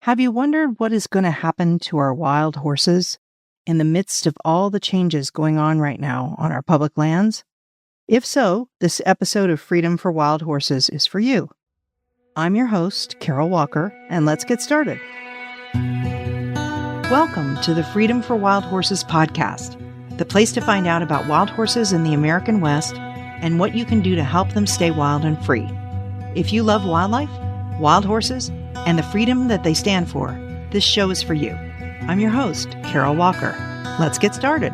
Have you wondered what is going to happen to our wild horses in the midst of all the changes going on right now on our public lands? If so, this episode of Freedom for Wild Horses is for you. I'm your host, Carol Walker, and let's get started. Welcome to the Freedom for Wild Horses podcast, the place to find out about wild horses in the American West and what you can do to help them stay wild and free. If you love wildlife, wild horses, and the freedom that they stand for, this show is for you. I'm your host, Carol Walker. Let's get started.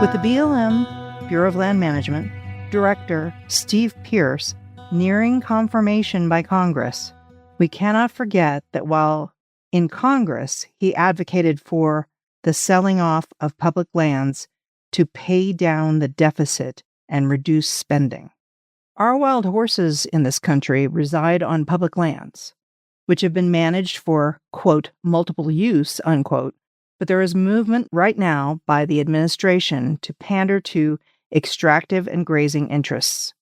With the BLM, Bureau of Land Management, Director Steve Pierce nearing confirmation by Congress, we cannot forget that while in Congress he advocated for the selling off of public lands to pay down the deficit and reduce spending. Our wild horses in this country reside on public lands, which have been managed for, quote, multiple use, unquote, but there is movement right now by the administration to pander to extractive and grazing interests.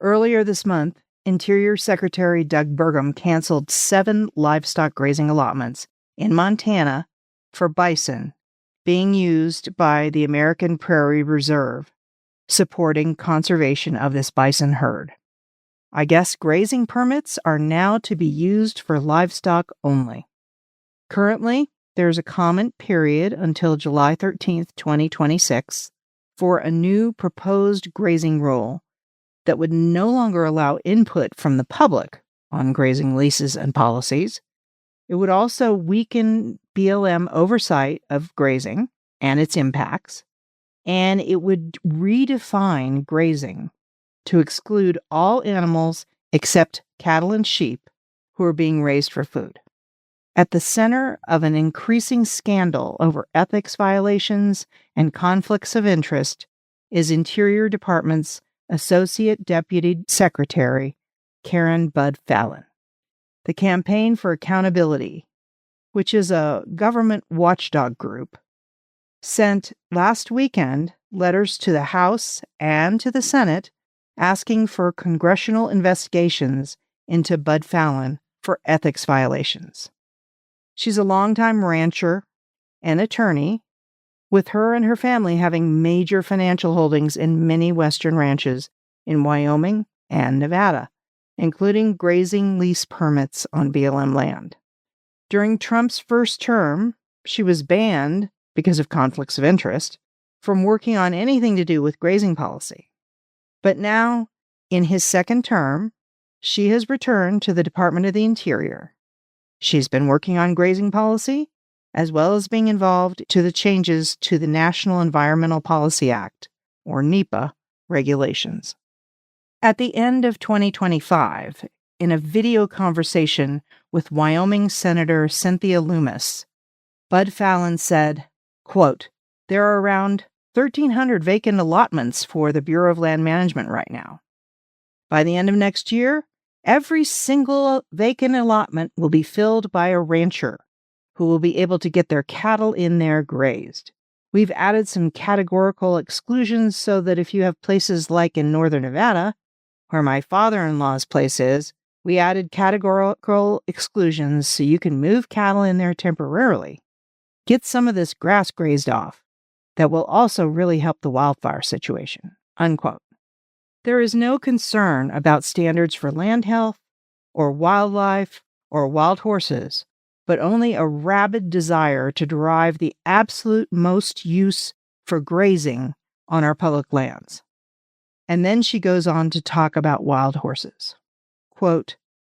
Earlier this month, Interior Secretary Doug Burgum canceled 7 livestock grazing allotments in Montana for bison being used by the American Prairie Reserve, supporting conservation of this bison herd. I guess grazing permits are now to be used for livestock only. Currently, there's a comment period until July 13th, 2026, for a new proposed grazing rule that would no longer allow input from the public on grazing leases and policies. It would also weaken BLM oversight of grazing and its impacts, and it would redefine grazing to exclude all animals except cattle and sheep who are being raised for food. At the center of an increasing scandal over ethics violations and conflicts of interest is Interior Department's Associate Deputy Secretary, Karen Bud Fallon. The Campaign for Accountability, which is a government watchdog group, sent last weekend letters to the House and to the Senate asking for congressional investigations into Bud Fallon for ethics violations. She's a longtime rancher and attorney, with her and her family having major financial holdings in many Western ranches in Wyoming and Nevada, including grazing lease permits on BLM land. During Trump's first term, she was banned, because of conflicts of interest, from working on anything to do with grazing policy. But now, in his second term, she has returned to the Department of the Interior. She's been working on grazing policy, as well as being involved to the changes to the National Environmental Policy Act, or NEPA, regulations. At the end of 2025, in a video conversation with Wyoming Senator Cynthia Lummis, Bud Fallon said, quote, "There are around 1,300 vacant allotments for the Bureau of Land Management right now. By the end of next year, every single vacant allotment will be filled by a rancher who will be able to get their cattle in there grazed. We've added some categorical exclusions so that if you have places like in northern Nevada, where my father-in-law's place is, we added categorical exclusions so you can move cattle in there temporarily. Get some of this grass grazed off. That will also really help the wildfire situation," unquote. There is no concern about standards for land health, or wildlife, or wild horses, but only a rabid desire to derive the absolute most use for grazing on our public lands. And then she goes on to talk about wild horses. Quote,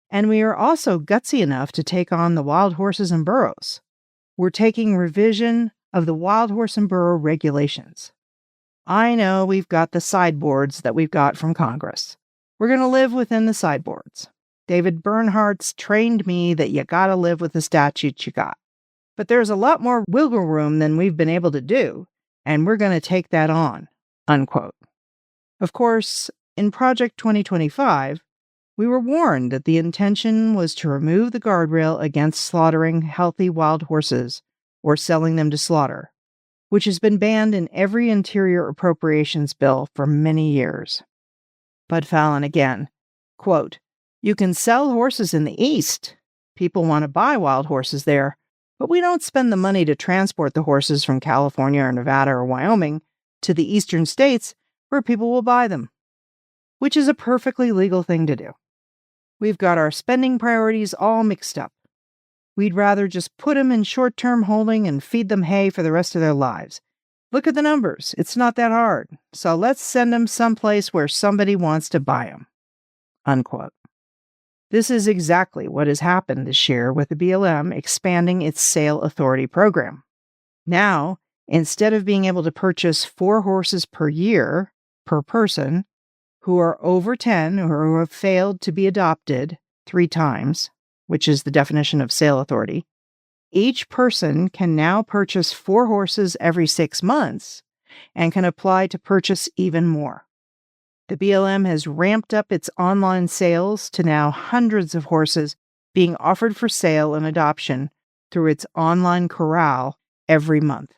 "And we are also gutsy enough to take on the wild horses and burros. We're taking revision of the wild horse and burro regulations. I know we've got the sideboards that we've got from Congress. We're going to live within the sideboards. David Bernhardt's trained me that you got to live with the statutes you got. But there's a lot more wiggle room than we've been able to do, and we're going to take that on," unquote. Of course, in Project 2025, we were warned that the intention was to remove the guardrail against slaughtering healthy wild horses or selling them to slaughter, which has been banned in every Interior Appropriations bill for many years. Bud Fallon again, quote, You can sell horses in the East. People want to buy wild horses there, but we don't spend the money to transport the horses from California or Nevada or Wyoming to the eastern states where people will buy them, which is a perfectly legal thing to do. We've got our spending priorities all mixed up. We'd rather just put them in short-term holding and feed them hay for the rest of their lives. Look at the numbers. It's not that hard. So let's send them someplace where somebody wants to buy them. Unquote. This is exactly what has happened this year with the BLM expanding its sale authority program. Now, instead of being able to purchase 4 horses per year per person who are over 10 or who have failed to be adopted 3 times, which is the definition of sale authority, each person can now purchase 4 horses every 6 months and can apply to purchase even more. The BLM has ramped up its online sales to now hundreds of horses being offered for sale and adoption through its online corral every month.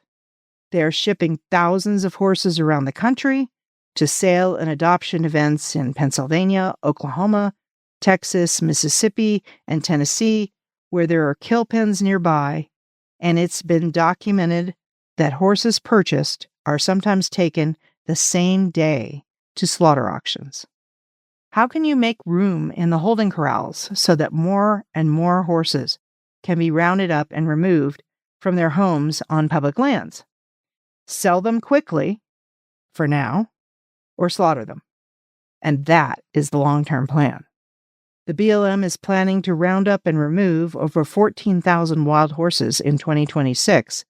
They are shipping thousands of horses around the country to sale and adoption events in Pennsylvania, Oklahoma, Texas, Mississippi, and Tennessee, where there are kill pens nearby, and it's been documented that horses purchased are sometimes taken the same day to slaughter auctions. How can you make room in the holding corrals so that more and more horses can be rounded up and removed from their homes on public lands? Sell them quickly, for now, or slaughter them. And that is the long-term plan. The BLM is planning to round up and remove over 14,000 wild horses in 2026,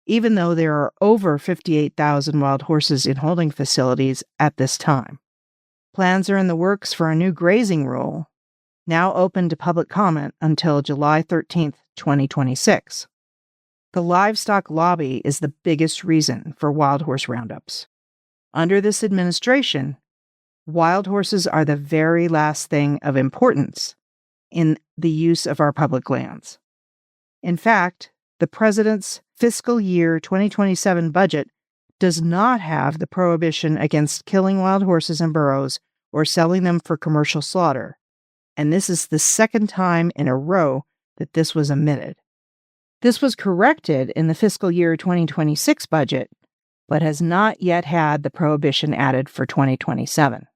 even though there are over 58,000 wild horses in holding facilities at this time. Plans are in the works for a new grazing rule, now open to public comment until July 13th, 2026. The livestock lobby is the biggest reason for wild horse roundups. Under this administration, wild horses are the very last thing of importance in the use of our public lands. In fact, the president's fiscal year 2027 budget does not have the prohibition against killing wild horses in burrows or selling them for commercial slaughter, and this is the second time in a row that this was omitted. This was corrected in the fiscal year 2026 budget, but has not yet had the prohibition added for 2027.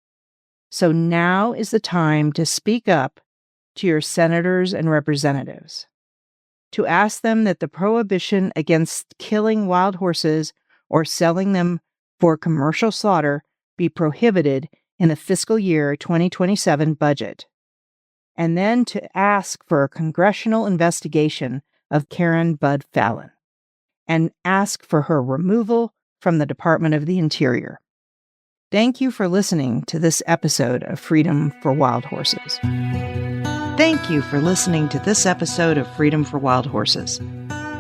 So now is the time to speak up to your senators and representatives, to ask them that the prohibition against killing wild horses or selling them for commercial slaughter be prohibited in the fiscal year 2027 budget, and then to ask for a congressional investigation of Karen Budd Fallon, and ask for her removal from the Department of the Interior. Thank you for listening to this episode of Freedom for Wild Horses. Thank you for listening to this episode of Freedom for Wild Horses.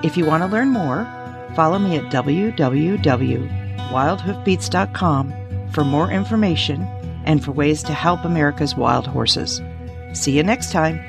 If you want to learn more, follow me at www.wildhoofbeats.com for more information and for ways to help America's wild horses. See you next time.